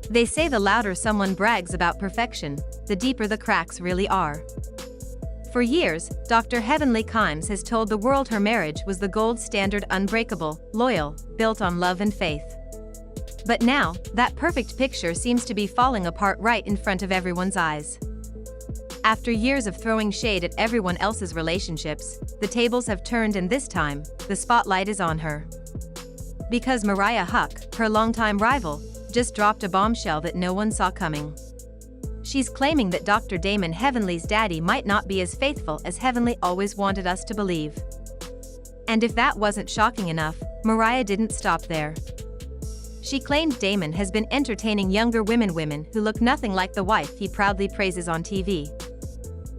They say the louder someone brags about perfection, the deeper the cracks really are. For years, Dr. Heavenly Kimes has told the world her marriage was the gold standard, unbreakable, loyal, built on love and faith. But now, that perfect picture seems to be falling apart right in front of everyone's eyes. After years of throwing shade at everyone else's relationships, the tables have turned, and this time, the spotlight is on her. Because Mariah Huq, her longtime rival, just dropped a bombshell that no one saw coming. She's claiming that Dr. Damon, Heavenly's daddy, might not be as faithful as Heavenly always wanted us to believe. And if that wasn't shocking enough, Mariah didn't stop there. She claimed Damon has been entertaining younger women who look nothing like the wife he proudly praises on TV.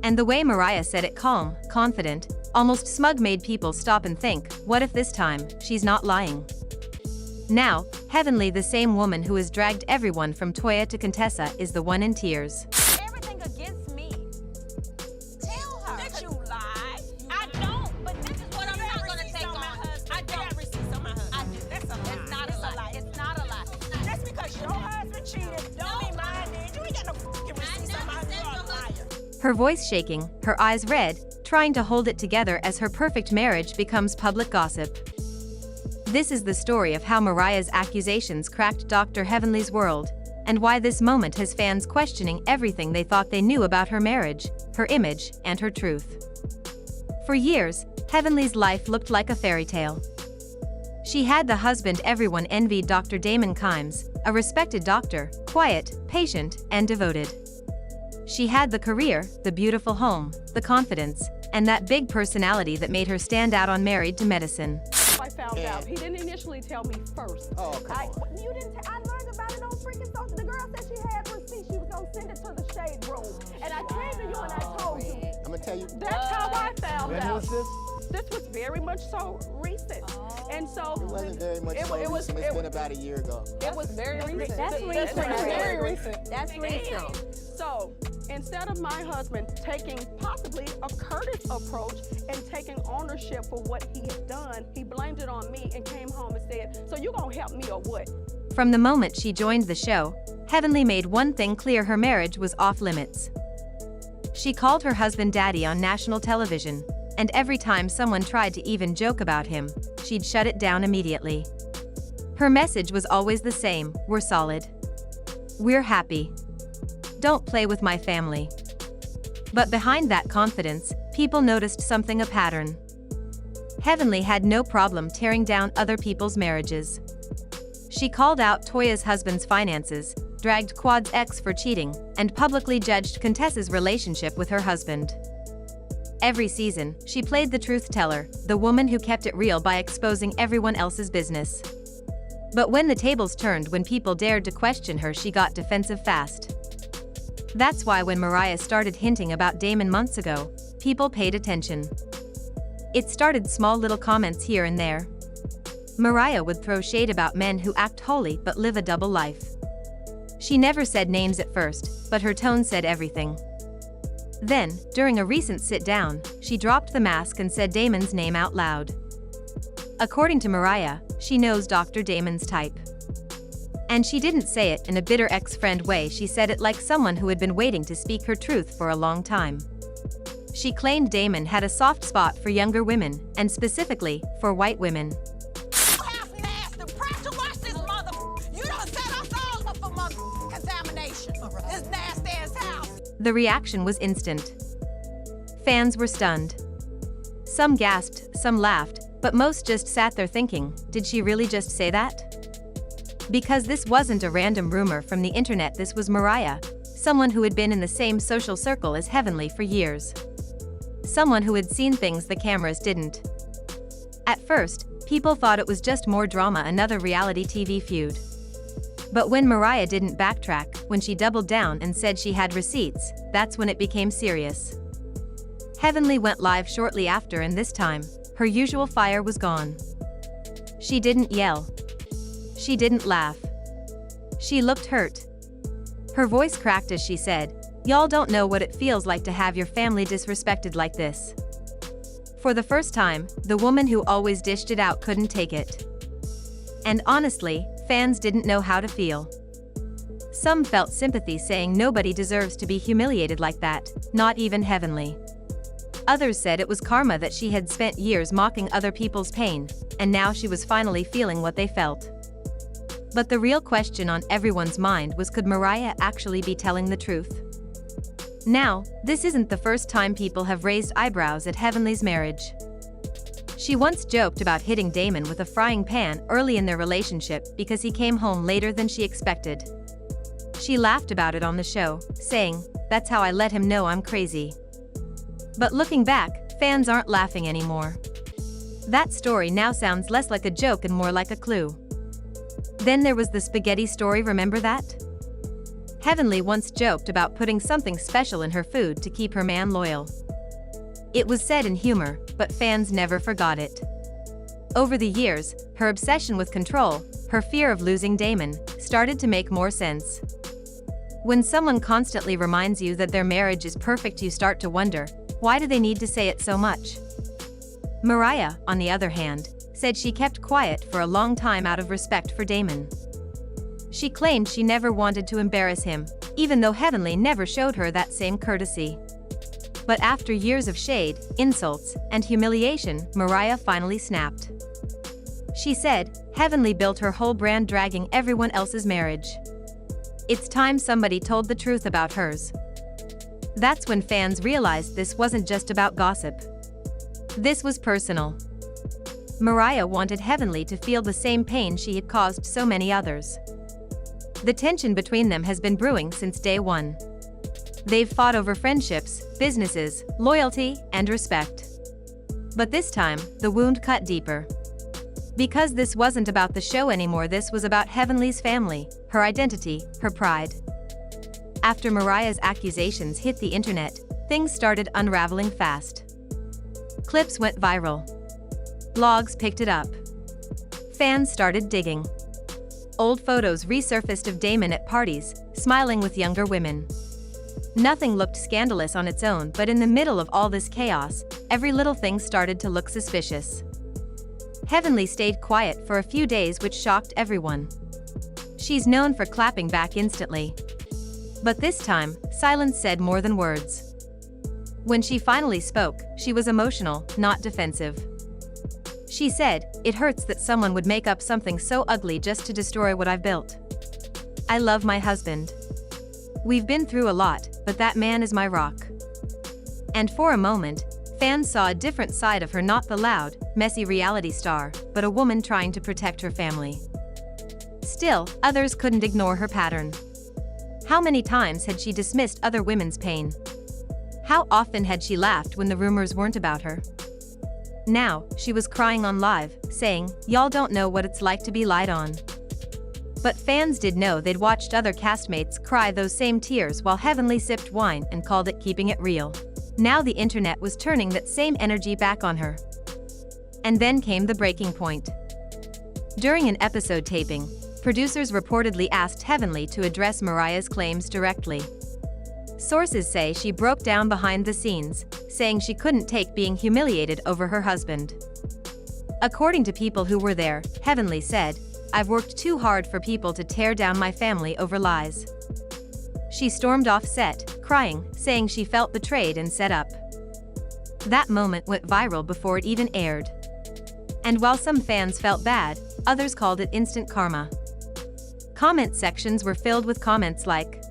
And the way Mariah said it, calm, confident, almost smug, made people stop and think, what if this time, she's not lying? Now, Heavenly, the same woman who has dragged everyone from Toya to Contessa, is the one in tears. Everything against me. Tell her that you lie. I don't, but this is what I'm not going to take on. I don't have receipts on my husband. I do. That's a lie. It's not a lie. It's not a lie. Just because your husband cheated, don't mean mine did. You ain't got no fucking receipts on my husband. You're a liar. Her voice shaking, her eyes red, trying to hold it together as her perfect marriage becomes public gossip. This is the story of how Mariah's accusations cracked Dr. Heavenly's world, and why this moment has fans questioning everything they thought they knew about her marriage, her image, and her truth. For years, Heavenly's life looked like a fairy tale. She had the husband everyone envied, Dr. Damon Kimes, a respected doctor, quiet, patient, and devoted. She had the career, the beautiful home, the confidence, and that big personality that made her stand out on Married to Medicine. I found out. He didn't initially tell me first. Oh, come on. You didn't. I learned about it on freaking social. The girl said she had receipts. She was gonna send it to the shade room, and I came to you and I told you. I'm gonna tell you. That's how I found When out. was this? This was very much so recent, and so It wasn't very much so recent. It's been about a year ago. It was very recent. That's recent. Very recent. That's recent. So instead of my husband taking possibly a courteous approach and taking ownership for what he had done, he blamed it on me and came home and said, "So you gonna help me or what?" From the moment she joined the show, Heavenly made one thing clear: her marriage was off limits. She called her husband daddy on national television, and every time someone tried to even joke about him, she'd shut it down immediately. Her message was always the same: we're solid. We're happy. Don't play with my family. But behind that confidence, people noticed something: a pattern. Heavenly had no problem tearing down other people's marriages. She called out Toya's husband's finances, dragged Quad's ex for cheating, and publicly judged Contessa's relationship with her husband. Every season, she played the truth teller, the woman who kept it real by exposing everyone else's business. But when the tables turned, when people dared to question her, she got defensive fast. That's why when Mariah started hinting about Damon months ago, people paid attention. It started small little comments here and there. Mariah would throw shade about men who act holy but live a double life. She never said names at first, but her tone said everything. Then, during a recent sit-down, she dropped the mask and said Damon's name out loud. According to Mariah, she knows Dr. Damon's type. And she didn't say it in a bitter ex-friend way. She said it like someone who had been waiting to speak her truth for a long time. She claimed Damon had a soft spot for younger women, and specifically, for white women. You have passed the pressure. Watch this mother. You done set us all up for mother contamination. This nasty ass house. The reaction was instant. Fans were stunned. Some gasped, some laughed, but most just sat there thinking, did she really just say that? Because this wasn't a random rumor from the internet. This was Mariah, someone who had been in the same social circle as Heavenly for years. Someone who had seen things the cameras didn't. At first, people thought it was just more drama, another reality TV feud. But when Mariah didn't backtrack, when she doubled down and said she had receipts, that's when it became serious. Heavenly went live shortly after, and this time, her usual fire was gone. She didn't yell. She didn't laugh. She looked hurt. Her voice cracked as she said, "Y'all don't know what it feels like to have your family disrespected like this." For the first time, the woman who always dished it out couldn't take it. And honestly, fans didn't know how to feel. Some felt sympathy, saying nobody deserves to be humiliated like that, not even Heavenly. Others said it was karma, that she had spent years mocking other people's pain, and now she was finally feeling what they felt. But the real question on everyone's mind was, could Mariah actually be telling the truth? Now, this isn't the first time people have raised eyebrows at Heavenly's marriage. She once joked about hitting Damon with a frying pan early in their relationship because he came home later than she expected. She laughed about it on the show, saying, "That's how I let him know I'm crazy." But looking back, fans aren't laughing anymore. That story now sounds less like a joke and more like a clue. Then there was the spaghetti story, remember that? Heavenly once joked about putting something special in her food to keep her man loyal. It was said in humor, but fans never forgot it. Over the years, her obsession with control, her fear of losing Damon, started to make more sense. When someone constantly reminds you that their marriage is perfect, you start to wonder, why do they need to say it so much? Mariah, on the other hand, said she kept quiet for a long time out of respect for Damon. She claimed she never wanted to embarrass him, even though Heavenly never showed her that same courtesy. But after years of shade, insults, and humiliation, Mariah finally snapped. She said, Heavenly built her whole brand dragging everyone else's marriage. It's time somebody told the truth about hers. That's when fans realized this wasn't just about gossip. This was personal. Mariah wanted Heavenly to feel the same pain she had caused so many others. The tension between them has been brewing since day one. They've fought over friendships, businesses, loyalty, and respect. But this time, the wound cut deeper. Because this wasn't about the show anymore, this was about Heavenly's family, her identity, her pride. After Mariah's accusations hit the internet, things started unraveling fast. Clips went viral. Blogs picked it up. Fans started digging. Old photos resurfaced of Damon at parties, smiling with younger women. Nothing looked scandalous on its own, but in the middle of all this chaos, every little thing started to look suspicious. Heavenly stayed quiet for a few days, which shocked everyone. She's known for clapping back instantly. But this time, silence said more than words. When she finally spoke, she was emotional, not defensive. She said, "It hurts that someone would make up something so ugly just to destroy what I've built. I love my husband. We've been through a lot, but that man is my rock." And for a moment, fans saw a different side of her, not the loud, messy reality star, but a woman trying to protect her family. Still, others couldn't ignore her pattern. How many times had she dismissed other women's pain? How often had she laughed when the rumors weren't about her? Now, she was crying on live, saying, "Y'all don't know what it's like to be lied on." But fans did know. They'd watched other castmates cry those same tears while Heavenly sipped wine and called it keeping it real. Now the internet was turning that same energy back on her. And then came the breaking point. During an episode taping, producers reportedly asked Heavenly to address Mariah's claims directly. Sources say she broke down behind the scenes, saying she couldn't take being humiliated over her husband. According to people who were there, Heavenly said, "I've worked too hard for people to tear down my family over lies." She stormed off set, crying, saying she felt betrayed and set up. That moment went viral before it even aired. And while some fans felt bad, others called it instant karma. Comment sections were filled with comments like,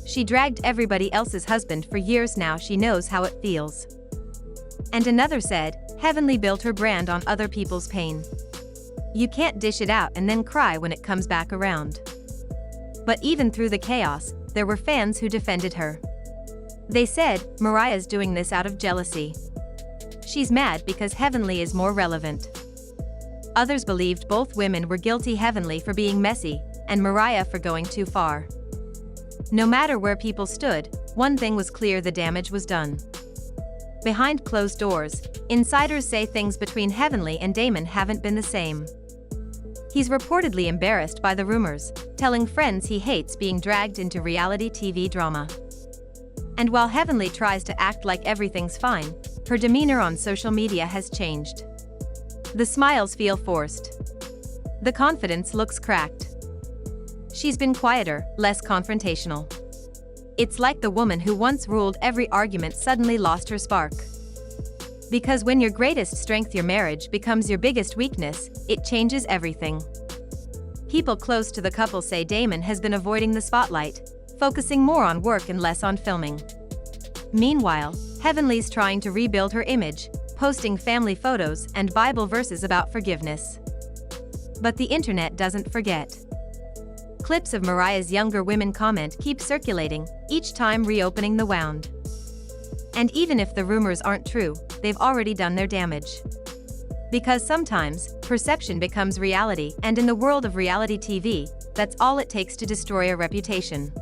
"She dragged everybody else's husband for years, now she knows how it feels." And another said, "Heavenly built her brand on other people's pain. You can't dish it out and then cry when it comes back around." But even through the chaos, there were fans who defended her. They said, Mariah's doing this out of jealousy. She's mad because Heavenly is more relevant. Others believed both women were guilty, Heavenly for being messy, and Mariah for going too far. No matter where people stood, one thing was clear: the damage was done. Behind closed doors, insiders say things between Heavenly and Damon haven't been the same. He's reportedly embarrassed by the rumors, telling friends he hates being dragged into reality TV drama. And while Heavenly tries to act like everything's fine, her demeanor on social media has changed. The smiles feel forced. The confidence looks cracked. she's been quieter, less confrontational. It's like the woman who once ruled every argument suddenly lost her spark. Because when your greatest strength, your marriage, becomes your biggest weakness, it changes everything. People close to the couple say Damon has been avoiding the spotlight, focusing more on work and less on filming. Meanwhile, Heavenly's trying to rebuild her image, posting family photos and Bible verses about forgiveness. But the internet doesn't forget. Clips of Mariah's younger women comment keep circulating, each time reopening the wound. And even if the rumors aren't true, they've already done their damage. Because sometimes, perception becomes reality, and in the world of reality TV, that's all it takes to destroy a reputation.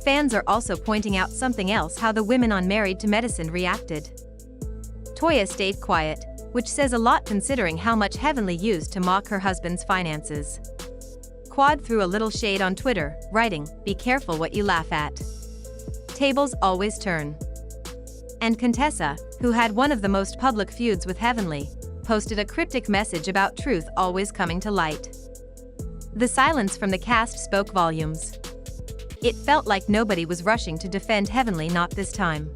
Fans are also pointing out something else: how the women on Married to Medicine reacted. Toya stayed quiet, which says a lot considering how much Heavenly used to mock her husband's finances. Quad threw a little shade on Twitter, writing, "Be careful what you laugh at. Tables always turn." And Contessa, who had one of the most public feuds with Heavenly, posted a cryptic message about truth always coming to light. The silence from the cast spoke volumes. It felt like nobody was rushing to defend Heavenly, not this time.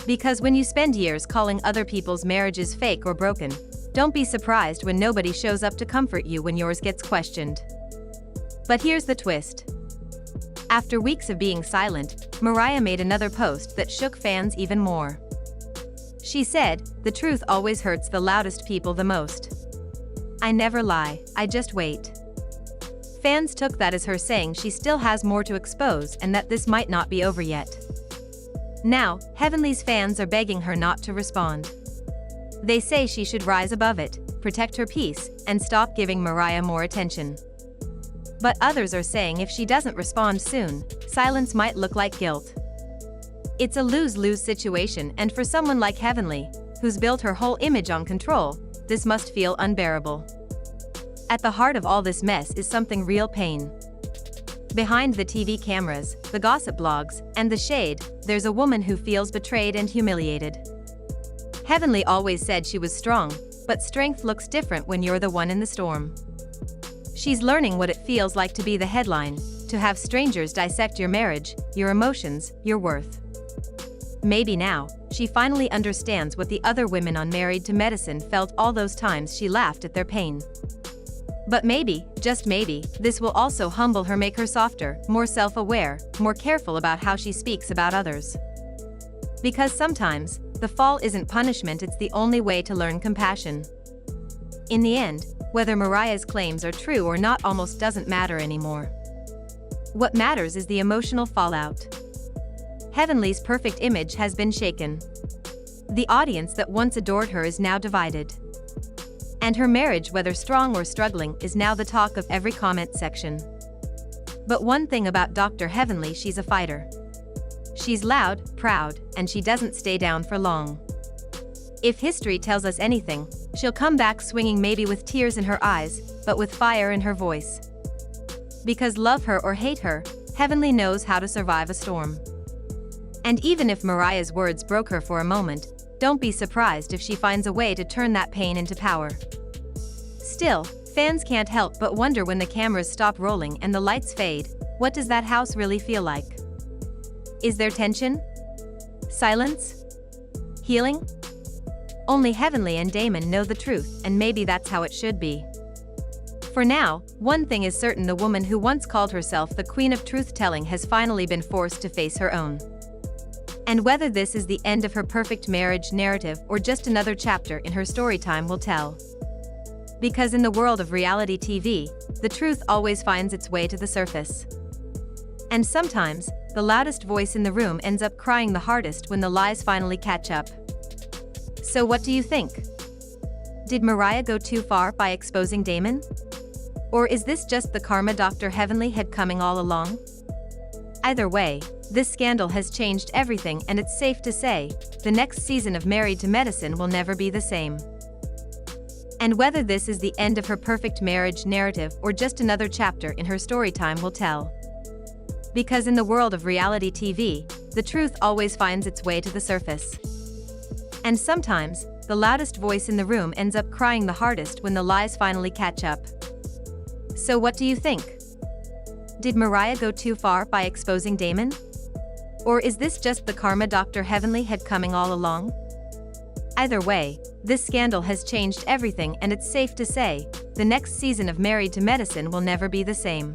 Because when you spend years calling other people's marriages fake or broken, don't be surprised when nobody shows up to comfort you when yours gets questioned. But here's the twist. After weeks of being silent, Mariah made another post that shook fans even more. She said, "The truth always hurts the loudest people the most. I never lie, I just wait." Fans took that as her saying she still has more to expose and that this might not be over yet. Now, Heavenly's fans are begging her not to respond. They say she should rise above it, protect her peace, and stop giving Mariah more attention. But others are saying if she doesn't respond soon, silence might look like guilt. It's a lose-lose situation, and for someone like Heavenly, who's built her whole image on control, this must feel unbearable. At the heart of all this mess is something real: pain. Behind the TV cameras, the gossip blogs, and the shade, there's a woman who feels betrayed and humiliated. Heavenly always said she was strong, but strength looks different when you're the one in the storm. She's learning what it feels like to be the headline, to have strangers dissect your marriage, your emotions, your worth. Maybe now, she finally understands what the other women on Married to Medicine felt all those times she laughed at their pain. But maybe, just maybe, this will also humble her, make her softer, more self-aware, more careful about how she speaks about others. Because sometimes, the fall isn't punishment, it's the only way to learn compassion. In the end, whether Mariah's claims are true or not almost doesn't matter anymore. What matters is the emotional fallout. Heavenly's perfect image has been shaken. The audience that once adored her is now divided. And her marriage, whether strong or struggling, is now the talk of every comment section. But one thing about Dr. Heavenly: she's a fighter. She's loud, proud, and she doesn't stay down for long. If history tells us anything, she'll come back swinging, maybe with tears in her eyes, but with fire in her voice. Because love her or hate her, Heavenly knows how to survive a storm. And even if Mariah's words broke her for a moment, don't be surprised if she finds a way to turn that pain into power. Still, fans can't help but wonder, when the cameras stop rolling and the lights fade, what does that house really feel like? Is there tension? Silence? Healing? Only Heavenly and Damon know the truth, and maybe that's how it should be. For now, one thing is certain: the woman who once called herself the queen of truth-telling has finally been forced to face her own. And whether this is the end of her perfect marriage narrative or just another chapter in her story, time will tell. Because in the world of reality TV, the truth always finds its way to the surface. And sometimes, the loudest voice in the room ends up crying the hardest when the lies finally catch up. So what do you think? Did Mariah go too far by exposing Damon? Or is this just the karma Dr. Heavenly had coming all along? Either way, this scandal has changed everything, and it's safe to say, the next season of Married to Medicine will never be the same. And whether this is the end of her perfect marriage narrative or just another chapter in her story, time will tell. Because in the world of reality TV, the truth always finds its way to the surface. And sometimes, the loudest voice in the room ends up crying the hardest when the lies finally catch up. So what do you think? Did Mariah go too far by exposing Damon? Or is this just the karma Dr. Heavenly had coming all along? Either way, this scandal has changed everything, and it's safe to say, the next season of Married to Medicine will never be the same.